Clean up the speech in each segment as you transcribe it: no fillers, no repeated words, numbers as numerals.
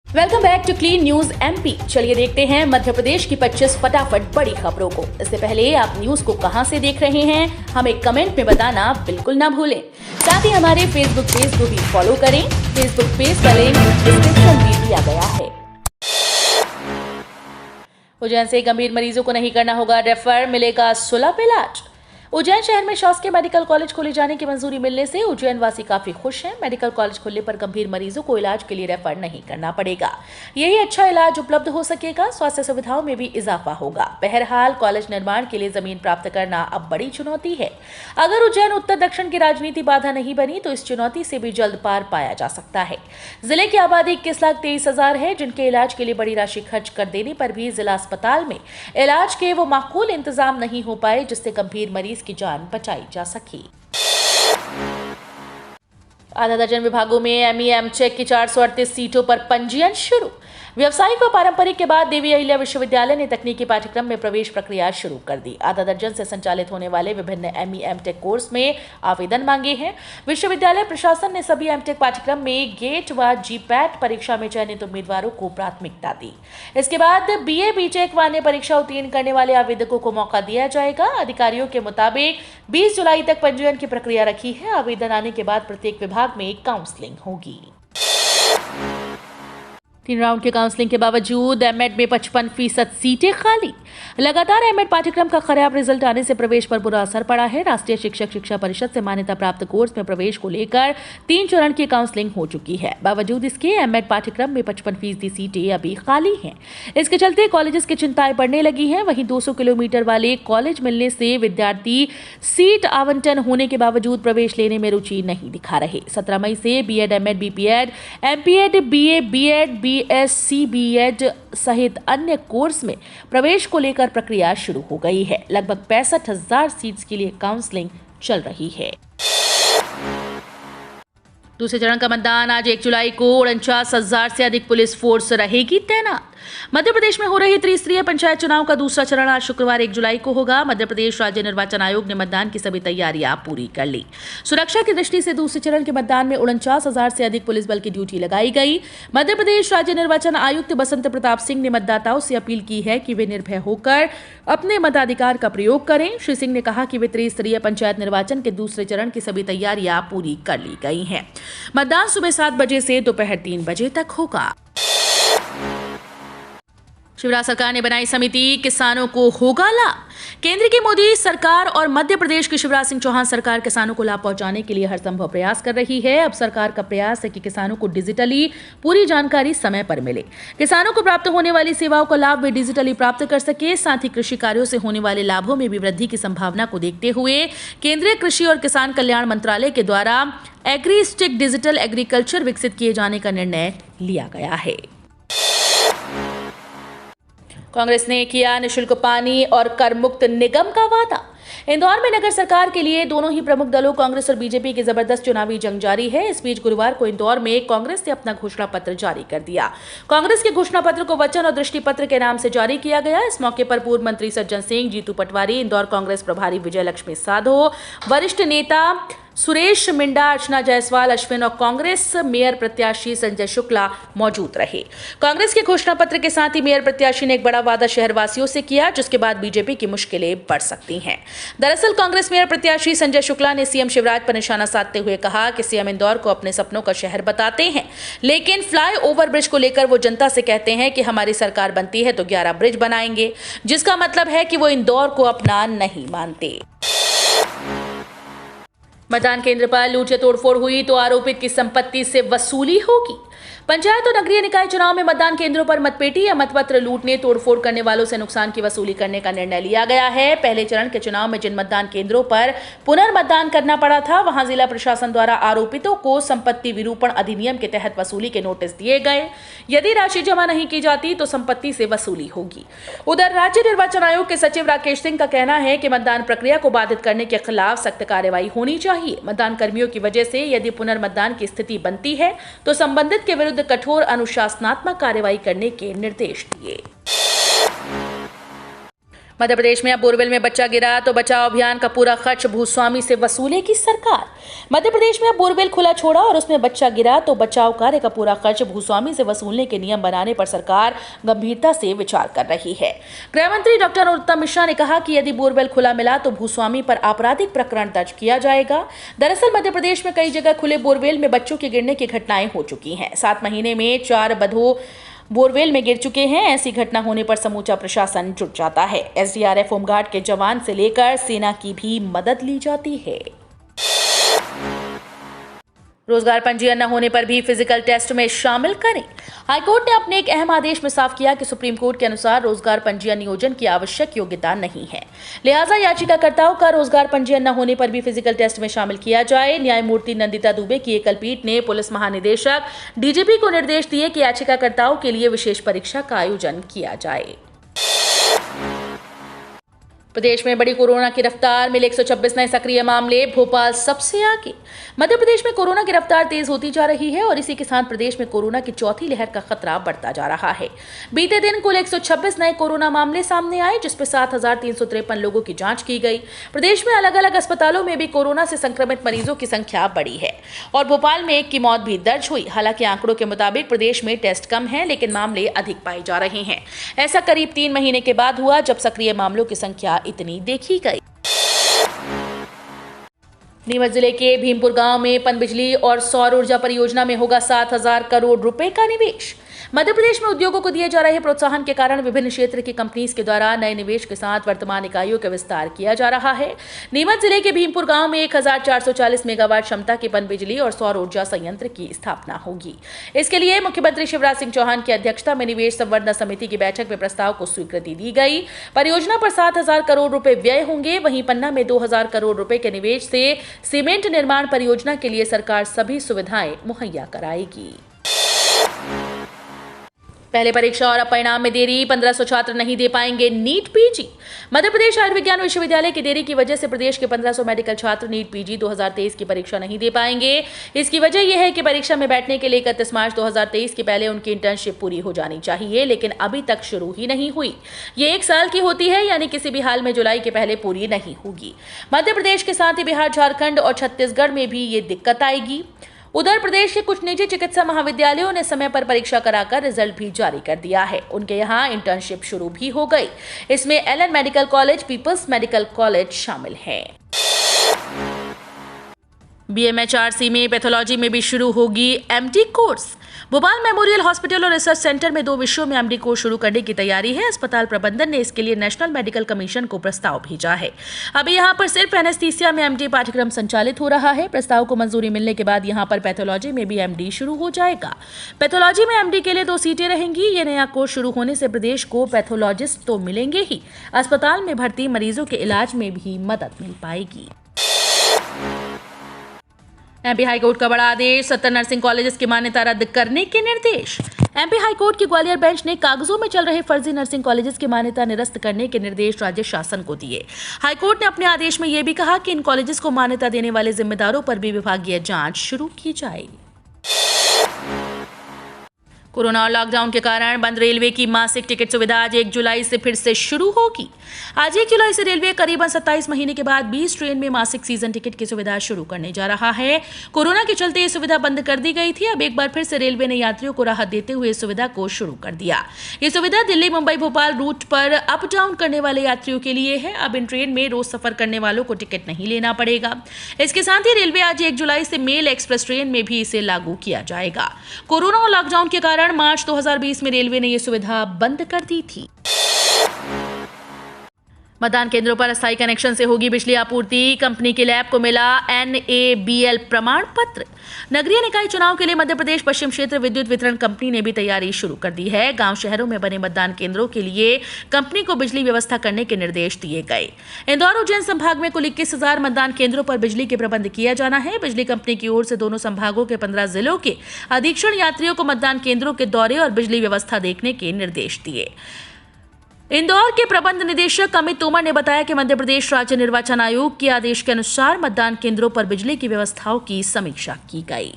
Welcome back to clean news MP. चलिए देखते हैं मध्य प्रदेश की 25 फटाफट बड़ी खबरों को। इससे पहले आप न्यूज को कहां से देख रहे हैं, हमें कमेंट में बताना बिल्कुल ना भूलें। साथ ही हमारे फेसबुक पेज को भी फॉलो करें। फेसबुक पेज का लिंक डिस्क्रिप्शन में दिया गया है। उज्जैन से गंभीर मरीजों को नहीं करना होगा रेफर, मिलेगा सुलभ इलाज। उज्जैन शहर में शासकीय मेडिकल कॉलेज खोले जाने की मंजूरी मिलने से उज्जैन वासी काफी खुश हैं। मेडिकल कॉलेज खुलने पर गंभीर मरीजों को इलाज के लिए रेफर नहीं करना पड़ेगा। यही अच्छा इलाज उपलब्ध हो सकेगा, स्वास्थ्य सुविधाओं में भी इजाफा होगा। बहरहाल कॉलेज निर्माण के लिए जमीन प्राप्त करना अब बड़ी चुनौती है। अगर उज्जैन उत्तर दक्षिण की राजनीति बाधा नहीं बनी तो इस चुनौती से भी जल्द पार पाया जा सकता है। जिले की आबादी 21,23,000 है, जिनके इलाज के लिए बड़ी राशि खर्च कर देने पर भी जिला अस्पताल में इलाज के वो माकूल इंतजाम नहीं हो पाए जिससे गंभीर मरीज की जान बचाई जा सकी। आधा दर्जन विभागों में एमई चेक की 438 सीटों पर पंजीयन शुरू। व्यावसायिक व पारंपरिक के बाद देवी अहिल्या विश्वविद्यालय ने तकनीकी पाठ्यक्रम में प्रवेश प्रक्रिया शुरू कर दी। आधा दर्जन से संचालित होने वाले विभिन्न एमई टेक कोर्स में आवेदन मांगे हैं। विश्वविद्यालय प्रशासन ने सभी एमटेक पाठ्यक्रम में गेट व जीपैट परीक्षा में चयनित उम्मीदवारों को प्राथमिकता दी। इसके बाद बीए बीटेक व अन्य परीक्षा उत्तीर्ण करने वाले आवेदकों को मौका दिया जाएगा। अधिकारियों के मुताबिक 20 जुलाई तक पंजीयन की प्रक्रिया रखी है। आवेदन आने के बाद प्रत्येक विभाग में काउंसलिंग होगी। 3 राउंड के काउंसलिंग के बावजूद एमएड में 55% सीटें खाली। लगातार एमएड पाठ्यक्रम का खराब रिजल्ट आने से प्रवेश पर बुरा असर पड़ा है। राष्ट्रीय शिक्षक शिक्षा परिषद से मान्यता प्राप्त कोर्स में प्रवेश को लेकर 3 चरण की काउंसलिंग हो चुकी है। बावजूद इसके एमएड पाठ्यक्रम में 55% सीटें अभी खाली हैं। इसके चलते कॉलेजेस की चिंताएं बढ़ने लगी हैं। वहीं 200 किलोमीटर वाले कॉलेज मिलने से विद्यार्थी सीट आवंटन होने के बावजूद प्रवेश लेने में रुचि नहीं दिखा रहे। 17 मई से BEd, MEd, BPEd, MPEd, BA, BEd, BSc, BEd सहित अन्य कोर्स में प्रवेश को लेकर प्रक्रिया शुरू हो गई है। लगभग 65,000 सीट्स के लिए काउंसलिंग चल रही है। दूसरे चरण का मतदान आज 1 जुलाई को 49,000 से अधिक पुलिस फोर्स रहेगी तैनात। मध्य प्रदेश में हो रही त्रिस्तरीय पंचायत चुनाव का दूसरा चरण आज शुक्रवार 1 जुलाई को होगा। मध्य प्रदेश राज्य निर्वाचन आयोग ने मतदान की सभी तैयारियां पूरी कर ली। सुरक्षा की दृष्टि से दूसरे चरण के मतदान में 49,000 से अधिक पुलिस बल की ड्यूटी लगाई गई। मध्य प्रदेश राज्य निर्वाचन आयुक्त बसंत प्रताप सिंह ने मतदाताओं से अपील की है कि वे निर्भय होकर अपने मताधिकार का प्रयोग करें। श्री सिंह ने कहा कि वे त्रिस्तरीय पंचायत निर्वाचन के दूसरे चरण की सभी तैयारियां पूरी कर ली गई हैं। मतदान सुबह 7 बजे से दोपहर 3 बजे तक होगा। शिवराज सरकार ने बनाई समिति, किसानों को होगा लाभ। केंद्र की मोदी सरकार और मध्य प्रदेश की शिवराज सिंह चौहान सरकार किसानों को लाभ पहुंचाने के लिए हर संभव प्रयास कर रही है। अब सरकार का प्रयास है कि किसानों को डिजिटली पूरी जानकारी समय पर मिले। किसानों को प्राप्त होने वाली सेवाओं का लाभ वे डिजिटली प्राप्त कर सके। साथ ही कृषि कार्यों से होने वाले लाभों में भी वृद्धि की संभावना को देखते हुए केंद्रीय कृषि और किसान कल्याण मंत्रालय के द्वारा एग्रीस्टिक डिजिटल एग्रीकल्चर विकसित किए जाने का निर्णय लिया गया है। कांग्रेस ने किया निःशुल्क पानी और कर मुक्त निगम का वादा। इंदौर में नगर सरकार के लिए दोनों ही प्रमुख दलों कांग्रेस और बीजेपी की जबरदस्त चुनावी जंग जारी है। इस बीच गुरुवार को इंदौर में कांग्रेस ने अपना घोषणा पत्र जारी कर दिया। कांग्रेस के घोषणा पत्र को वचन और दृष्टि पत्र के नाम से जारी किया गया। इस मौके पर पूर्व मंत्री सज्जन सिंह, जीतू पटवारी, इंदौर कांग्रेस प्रभारी विजय लक्ष्मी साधो, वरिष्ठ नेता सुरेश मिंडा, अर्चना जायसवाल, अश्विन और कांग्रेस मेयर प्रत्याशी संजय शुक्ला मौजूद रहे। कांग्रेस के घोषणा पत्र के साथ ही मेयर प्रत्याशी ने एक बड़ा वादा शहरवासियों से किया, जिसके बाद बीजेपी की मुश्किलें बढ़ सकती हैं। दरअसल कांग्रेस मेयर प्रत्याशी संजय शुक्ला ने सीएम शिवराज पर निशाना साधते हुए कहा कि सीएम इंदौर को अपने सपनों का शहर बताते हैं, लेकिन फ्लाई ओवर ब्रिज को लेकर वो जनता से कहते हैं कि हमारी सरकार बनती है तो 11 ब्रिज बनाएंगे, जिसका मतलब है कि वो इंदौर को अपना नहीं मानते। मतदान केंद्र पर लूट या तोड़फोड़ हुई तो आरोपित की संपत्ति से वसूली होगी। पंचायत और नगरीय निकाय चुनाव में मतदान केंद्रों पर मतपेटी या मतपत्र लूटने, तोड़फोड़ करने वालों से नुकसान की वसूली करने का निर्णय लिया गया है। पहले चरण के चुनाव में जिन मतदान केंद्रों पर पुनर्मतदान करना पड़ा था, वहां जिला प्रशासन द्वारा आरोपितों को संपत्ति विरूपण अधिनियम के तहत वसूली के नोटिस दिए गए। यदि राशि जमा नहीं की जाती तो संपत्ति से वसूली होगी। उधर राज्य निर्वाचन आयोग के सचिव राकेश सिंह का कहना है कि मतदान प्रक्रिया को बाधित करने के खिलाफ सख्त कार्रवाई होनी चाहिए। मतदान कर्मियों की वजह से यदि पुनर्मतदान की स्थिति बनती है तो संबंधित के विरुद्ध कठोर अनुशासनात्मक कार्रवाई करने के निर्देश दिए। मध्य प्रदेश में अब बोरवेल में बच्चा गिरा तो बचाव अभियान का पूरा खर्च भूस्वामी से वसूलेगी सरकार। मध्य प्रदेश में अब बोरवेल खुला छोड़ा और उसमें बच्चा गिरा तो बचाव कार्य का पूरा खर्च भूस्वामी से वसूलने के नियम बनाने पर सरकार गंभीरता से विचार कर रही है। गृह मंत्री डॉक्टर नरोत्तम मिश्रा ने कहा कि यदि बोरवेल खुला मिला तो भूस्वामी पर आपराधिक प्रकरण दर्ज किया जाएगा। दरअसल मध्य प्रदेश में कई जगह खुले बोरवेल में बच्चों के गिरने की घटनाएं हो चुकी हैं। 7 महीने में 4 बधो बोरवेल में गिर चुके हैं। ऐसी घटना होने पर समूचा प्रशासन जुट जाता है। एसडीआरएफ, होमगार्ड के जवान से लेकर सेना की भी मदद ली जाती है। रोजगार पंजीयन न होने पर भी फिजिकल टेस्ट में शामिल करें। हाईकोर्ट ने अपने एक अहम आदेश में साफ किया कि सुप्रीम कोर्ट के अनुसार रोजगार पंजीयन नियोजन की आवश्यक योग्यता नहीं है, लिहाजा याचिकाकर्ताओं का रोजगार पंजीयन न होने पर भी फिजिकल टेस्ट में शामिल किया जाए। न्यायमूर्ति नंदिता दुबे की एकल पीठ ने पुलिस महानिदेशक डीजीपी को निर्देश दिए कि याचिकाकर्ताओं के लिए विशेष परीक्षा का आयोजन किया जाए। प्रदेश में बड़ी कोरोना की रफ्तार, मिले 126 नए सक्रिय मामले, भोपाल सबसे आगे। मध्य प्रदेश में कोरोना की रफ्तार तेज होती जा रही है और इसी के साथ प्रदेश में कोरोना की चौथी लहर का खतरा बढ़ता जा रहा है। बीते दिन कुल 126 नए कोरोना मामले सामने आए, जिसमें 7,353 लोगों की जांच की गई। प्रदेश में अलग अलग अस्पतालों में भी कोरोना से संक्रमित मरीजों की संख्या बढ़ी है और भोपाल में 1 की मौत भी दर्ज हुई। हालांकि आंकड़ों के मुताबिक प्रदेश में टेस्ट कम है, लेकिन मामले अधिक पाए जा रहे हैं। ऐसा करीब 3 महीने के बाद हुआ जब सक्रिय मामलों की संख्या इतनी देखी गई। नीमच जिले के भीमपुर गांव में पनबिजली और सौर ऊर्जा परियोजना में होगा 7,000 करोड़ रुपए का निवेश। मध्य प्रदेश में उद्योगों को दिए जा रहे प्रोत्साहन के कारण विभिन्न क्षेत्र की कंपनीज के द्वारा नए निवेश के साथ वर्तमान इकाइयों का विस्तार किया जा रहा है। नीमच जिले के भीमपुर गांव में 1,440 मेगावाट क्षमता के पनबिजली और सौर ऊर्जा संयंत्र की स्थापना होगी। इसके लिए मुख्यमंत्री शिवराज सिंह चौहान की अध्यक्षता में निवेश संवर्धन समिति की बैठक में प्रस्ताव को स्वीकृति दी गई। परियोजना पर 7,000 करोड़ रुपए व्यय होंगे। वहीं पन्ना में 2,000 करोड़ रुपए के निवेश से सीमेंट निर्माण परियोजना के लिए सरकार सभी सुविधाएं मुहैया कराएगी। पहले परीक्षा और अब परिणाम में देरी, 1500 छात्र नहीं दे पाएंगे नीट पीजी। मध्य प्रदेश आयुर्विज्ञान विश्वविद्यालय की देरी की वजह से प्रदेश के 1500 मेडिकल छात्र नीट पीजी 2023 की परीक्षा नहीं दे पाएंगे। इसकी वजह यह है कि परीक्षा में बैठने के लिए 31 मार्च 2023 के पहले उनकी इंटर्नशिप पूरी हो जानी चाहिए, लेकिन अभी तक शुरू ही नहीं हुई। ये 1 साल की होती है, यानी किसी भी हाल में जुलाई के पहले पूरी नहीं होगी। मध्य प्रदेश के साथ ही बिहार, झारखंड और छत्तीसगढ़ में भी ये दिक्कत आएगी। उधर प्रदेश के कुछ निजी चिकित्सा महाविद्यालयों ने समय पर परीक्षा कराकर रिजल्ट भी जारी कर दिया है। उनके यहाँ इंटर्नशिप शुरू भी हो गई। इसमें LN medical college, People's medical college शामिल है। बीएमएचआरसी में पैथोलॉजी में भी शुरू होगी MD course. Bhopal memorial hospital और रिसर्च सेंटर में 2 विषयों में एमडी कोर्स शुरू करने की तैयारी है। अस्पताल प्रबंधन ने इसके लिए नेशनल मेडिकल कमीशन को प्रस्ताव भेजा है। अभी यहां पर सिर्फ एनेस्थीसिया में एमडी पाठ्यक्रम संचालित हो रहा है। प्रस्ताव को मंजूरी मिलने के बाद यहां पर पैथोलॉजी में भी एमडी शुरू हो जाएगा। पैथोलॉजी में एमडी के लिए 2 सीटें रहेंगी। ये नया कोर्स शुरू होने से प्रदेश को पैथोलॉजिस्ट तो मिलेंगे ही, अस्पताल में भर्ती मरीजों के इलाज में भी मदद मिल पाएगी। एमपी हाईकोर्ट का बड़ा आदेश, 70 नर्सिंग कॉलेजेस की मान्यता रद्द करने के निर्देश। एमपी हाईकोर्ट की ग्वालियर बेंच ने कागजों में चल रहे फर्जी नर्सिंग कॉलेजेस की मान्यता निरस्त करने के निर्देश राज्य शासन को दिए। हाईकोर्ट ने अपने आदेश में यह भी कहा कि इन कॉलेजेस को मान्यता देने वाले जिम्मेदारों पर भी विभागीय जांच शुरू की जाए। कोरोना और लॉकडाउन के कारण बंद रेलवे की मासिक टिकट सुविधा आज 1 जुलाई से फिर से शुरू होगी। आज 1 जुलाई से रेलवे करीबन 27 महीने के बाद 20 ट्रेन में मासिक सीजन टिकट की सुविधा शुरू करने जा रहा है। कोरोना के चलते ये सुविधा बंद कर दी गई थी। अब एक बार फिर से रेलवे ने यात्रियों को राहत देते हुए इस सुविधा को शुरू कर दिया। ये सुविधा दिल्ली, मुंबई, भोपाल रूट पर अप डाउन करने वाले यात्रियों के लिए है। अब इन ट्रेन में रोज सफर करने वालों को टिकट नहीं लेना पड़ेगा। इसके साथ ही रेलवे आज 1 जुलाई से मेल एक्सप्रेस ट्रेन में भी इसे लागू किया जाएगा। कोरोना और लॉकडाउन के कारण मार्च 2020 में रेलवे ने यह सुविधा बंद कर दी थी। मतदान केंद्रों पर अस्थायी कनेक्शन से होगी बिजली आपूर्ति। कंपनी के लैब को मिला NABL प्रमाण पत्र। नगरीय निकाय चुनाव के लिए मध्य प्रदेश पश्चिम क्षेत्र विद्युत वितरण कंपनी ने भी तैयारी शुरू कर दी है। गांव शहरों में बने मतदान केंद्रों के लिए कंपनी को बिजली व्यवस्था करने के निर्देश दिए गए। इंदौर, उज्जैन संभाग में कुल 21,000 मतदान केंद्रों पर बिजली के प्रबंध किया जाना है। बिजली कंपनी की ओर से दोनों संभागों के 15 जिलों के अधीक्षण यात्रियों को मतदान केंद्रों के दौरे और बिजली व्यवस्था देखने के निर्देश दिए। इंदौर के प्रबंध निदेशक अमित तोमर ने बताया कि मध्य प्रदेश राज्य निर्वाचन आयोग के आदेश के अनुसार मतदान केंद्रों पर बिजली की व्यवस्थाओं की समीक्षा की गई।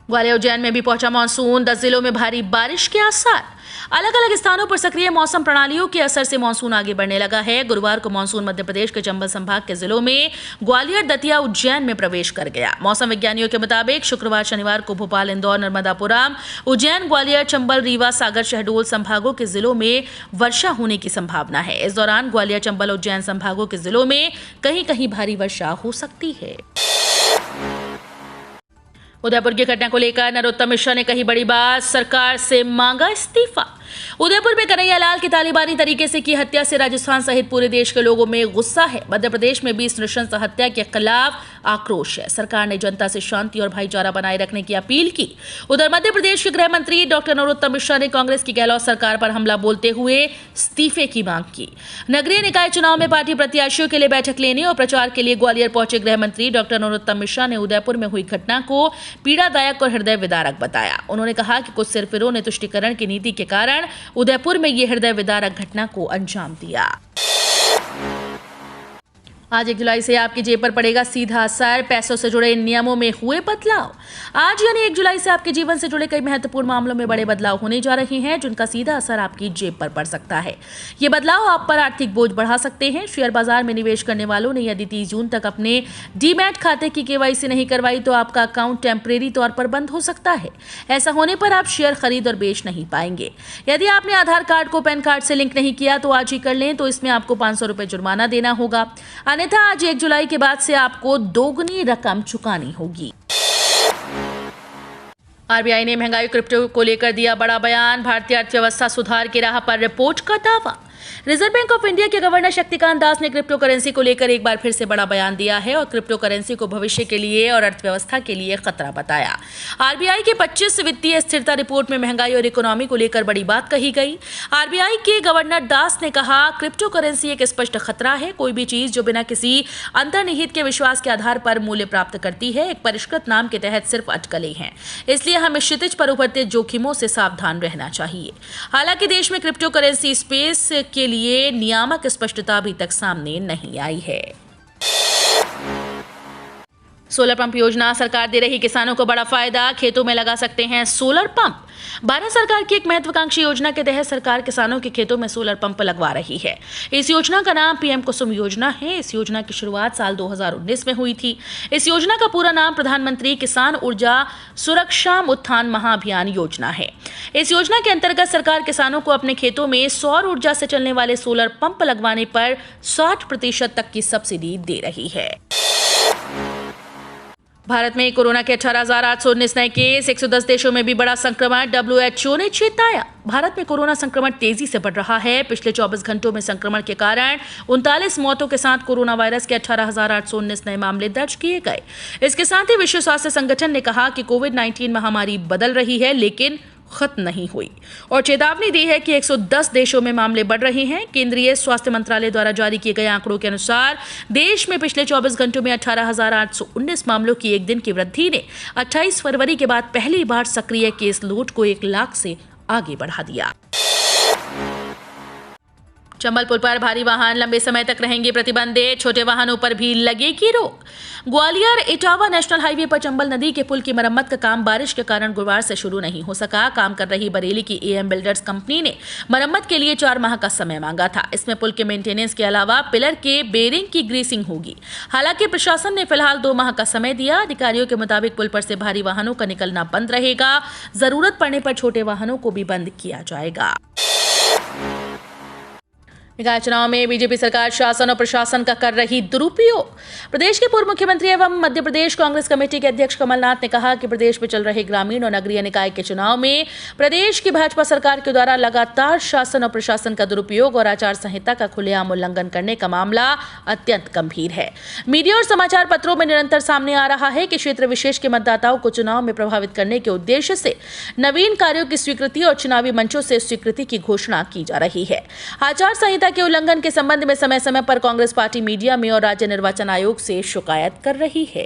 ग्वालियर उज्जैन में भी पहुंचा मानसून, 10 जिलों में भारी बारिश के आसार। अलग अलग स्थानों पर सक्रिय मौसम प्रणालियों के असर से मानसून आगे बढ़ने लगा है। गुरुवार को मानसून मध्य प्रदेश के चंबल संभाग के जिलों में ग्वालियर, दतिया, उज्जैन में प्रवेश कर गया। मौसम विज्ञानियों के मुताबिक शुक्रवार, शनिवार को भोपाल, इंदौर, नर्मदापुरम, उज्जैन, ग्वालियर, चंबल, रीवा, सागर, शहडोल संभागों के जिलों में वर्षा होने की संभावना है। इस दौरान ग्वालियर, चंबल, उज्जैन संभागों के जिलों में कहीं कहीं भारी वर्षा हो सकती है। उदयपुर की घटना को लेकर नरोत्तम मिश्रा ने कही बड़ी बात, सरकार से मांगा इस्तीफा। उदयपुर में कन्हैया लाल की तालिबानी तरीके से की हत्या से राजस्थान सहित पूरे देश के लोगों में गुस्सा है। मध्य प्रदेश में भी इस नृशंस हत्या के खिलाफ आक्रोश है। सरकार ने जनता से शांति और भाईचारा बनाए रखने की अपील की। उधर मध्य प्रदेश के गृह मंत्री डॉक्टर नरोत्तम मिश्रा ने कांग्रेस की गहलोत सरकार पर हमला बोलते हुए इस्तीफे की मांग की। नगरीय निकाय चुनाव में पार्टी प्रत्याशियों के लिए बैठक लेने और प्रचार के लिए ग्वालियर पहुंचे गृह मंत्री डॉक्टर नरोत्तम मिश्रा ने उदयपुर में हुई घटना को पीड़ादायक और हृदय विदारक बताया। उन्होंने कहा कि कुछ सिरफिरों ने तुष्टीकरण की नीति के कारण उदयपुर में ये हृदय विदारक घटना को अंजाम दिया। आज 1 जुलाई से आपकी जेब पर पड़ेगा सीधा असर, पैसों से जुड़े नियमों में हुए बदलाव। आज यानी 1 जुलाई से आपके जीवन से जुड़े कई महत्वपूर्ण मामलों में बड़े बदलाव होने जा रहे हैं, जिनका सीधा असर आपकी जेब पर पड़ सकता है। ये बदलाव आप पर आर्थिक बोझ बढ़ा सकते हैं। शेयर बाजार में निवेश करने वालों ने यदि 30 जून तक अपने डीमैट खाते की केवाईसी नहीं करवाई तो आपका अकाउंट टेम्परेरी तौर पर बंद हो सकता है। ऐसा होने पर आप शेयर खरीद और बेच नहीं पाएंगे। यदि आपने आधार कार्ड को पैन कार्ड से लिंक नहीं किया तो आज ही कर लें, तो इसमें आपको 500 रुपये जुर्माना देना होगा। अन्यथा आज 1 जुलाई के बाद से आपको दोगुनी रकम चुकानी होगी। आरबीआई ने महंगाई क्रिप्टो को लेकर दिया बड़ा बयान, भारतीय अर्थव्यवस्था सुधार की राह पर, रिपोर्ट का दावा। रिजर्व बैंक ऑफ इंडिया के गवर्नर शक्तिकांत दास ने क्रिप्टो करेंसी को लेकर एक बार फिर से बड़ा बयान दिया है और क्रिप्टो करेंसी को भविष्य के लिए और अर्थव्यवस्था के लिए खतरा बताया। आरबीआई की 25 वित्तीय स्थिरता रिपोर्ट में महंगाई और इकोनॉमी को लेकर बड़ी बात कही गई। आरबीआई के गवर्नर दास ने कहा, क्रिप्टो करेंसी एक स्पष्ट खतरा है। कोई भी चीज जो बिना किसी अंतर्निहित के विश्वास के आधार पर मूल्य प्राप्त करती है, एक परिष्कृत नाम के तहत सिर्फ अटकलें हैं। इसलिए हमें क्षितिज पर उभरते जोखिमों से सावधान रहना चाहिए। हालांकि देश में क्रिप्टो करेंसी स्पेस के लिए नियामक स्पष्टता अभी तक सामने नहीं आई है। सोलर पंप योजना, सरकार दे रही किसानों को बड़ा फायदा, खेतों में लगा सकते हैं सोलर पंप। भारत सरकार की एक महत्वाकांक्षी योजना के तहत सरकार किसानों के खेतों में सोलर पंप लगवा रही है। इस योजना का नाम पीएम कुसुम योजना है। इस योजना की शुरुआत साल 2019 में हुई थी। इस योजना का पूरा नाम प्रधानमंत्री किसान ऊर्जा सुरक्षाम उत्थान महाअभियान योजना है। इस योजना के अंतर्गत सरकार किसानों को अपने खेतों में सौर ऊर्जा से चलने वाले सोलर पंप लगवाने पर 60% तक की सब्सिडी दे रही है। भारत में कोरोना के 18,819 नए केस, 110 देशों में भी बड़ा संक्रमण, WHO ने चेताया। भारत में कोरोना संक्रमण तेजी से बढ़ रहा है। पिछले 24 घंटों में संक्रमण के कारण 39 मौतों के साथ कोरोना वायरस के 18,819 नए मामले दर्ज किए गए। इसके साथ ही विश्व स्वास्थ्य संगठन ने कहा कि कोविड-19 महामारी बदल रही है लेकिन खत्म नहीं हुई और चेतावनी दी है कि 110 देशों में मामले बढ़ रहे हैं। केंद्रीय स्वास्थ्य मंत्रालय द्वारा जारी किए गए आंकड़ों के अनुसार देश में पिछले 24 घंटों में 18,819 मामलों की एक दिन की वृद्धि ने 28 फरवरी के बाद पहली बार सक्रिय केस लोड को 1 लाख से आगे बढ़ा दिया। चंबल पुल पर भारी वाहन लंबे समय तक रहेंगे प्रतिबंधित, छोटे वाहनों पर भी लगेगी रोक। ग्वालियर इटावा नेशनल हाईवे पर चंबल नदी के पुल की मरम्मत का काम बारिश के कारण गुरुवार से शुरू नहीं हो सका। काम कर रही बरेली की AM बिल्डर्स कंपनी ने मरम्मत के लिए 4 माह का समय मांगा था। इसमें पुल के मेंटेनेंस के अलावा पिलर के बेरिंग की ग्रीसिंग होगी। हालांकि प्रशासन ने फिलहाल 2 माह का समय दिया। अधिकारियों के मुताबिक पुल पर से भारी वाहनों का निकलना बंद रहेगा। जरूरत पड़ने पर छोटे वाहनों को भी बंद किया जाएगा। निकाय चुनाव में बीजेपी सरकार शासन और प्रशासन का कर रही दुरुपयोग। प्रदेश के पूर्व मुख्यमंत्री एवं मध्य प्रदेश कांग्रेस कमेटी के अध्यक्ष कमलनाथ ने कहा कि प्रदेश में चल रहे ग्रामीण और नगरीय निकाय के चुनाव में प्रदेश की भाजपा सरकार के द्वारा लगातार शासन और प्रशासन का दुरुपयोग और आचार संहिता का खुलेआम उल्लंघन करने का मामला अत्यंत गंभीर है। मीडिया और समाचार पत्रों में निरंतर सामने आ रहा है कि क्षेत्र विशेष के मतदाताओं को चुनाव में प्रभावित करने के उद्देश्य से नवीन कार्यों की स्वीकृति और चुनावी मंचों से स्वीकृति की घोषणा की जा रही है। आचार संहिता के उल्लंघन के संबंध में समय समय पर कांग्रेस पार्टी मीडिया में और राज्य निर्वाचन आयोग से शिकायत कर रही है।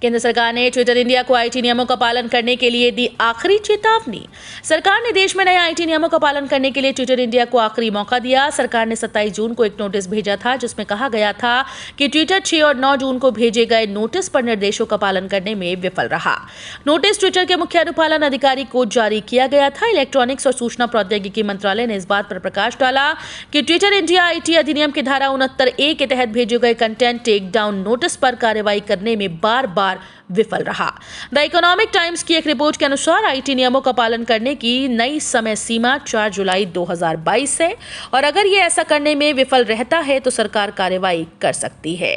केंद्र सरकार ने ट्विटर इंडिया को आईटी नियमों का पालन करने के लिए दी आखिरी चेतावनी। सरकार ने देश में नए आईटी नियमों का पालन करने के लिए ट्विटर इंडिया को आखिरी मौका दिया। सरकार ने 27 जून को एक नोटिस भेजा था जिसमें कहा गया था कि ट्विटर 6 और 9 जून को भेजे गए नोटिस पर निर्देशों का पालन करने में विफल रहा। नोटिस ट्विटर के मुख्य अनुपालन अधिकारी को जारी किया गया था। इलेक्ट्रॉनिक्स और सूचना प्रौद्योगिकी मंत्रालय ने इस बात पर प्रकाश डाला कि ट्विटर इंडिया आईटी अधिनियम की धारा 69A के तहत भेजे गए कंटेंट टेक डाउन नोटिस पर कार्रवाई करने में बार-बार विफल रहा। द इकोनॉमिक टाइम्स की एक रिपोर्ट के अनुसार आईटी नियमों का पालन करने की नई समय सीमा 4 जुलाई 2022 है और अगर ये ऐसा करने में विफल रहता है तो सरकार कार्रवाई कर सकती है।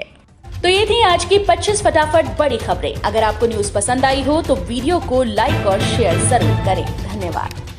तो ये थी आज की 25 फटाफट बड़ी खबरें। अगर आपको न्यूज़ पसंद आई हो तो वीडियो को लाइक और शेयर जरूर करें। धन्यवाद।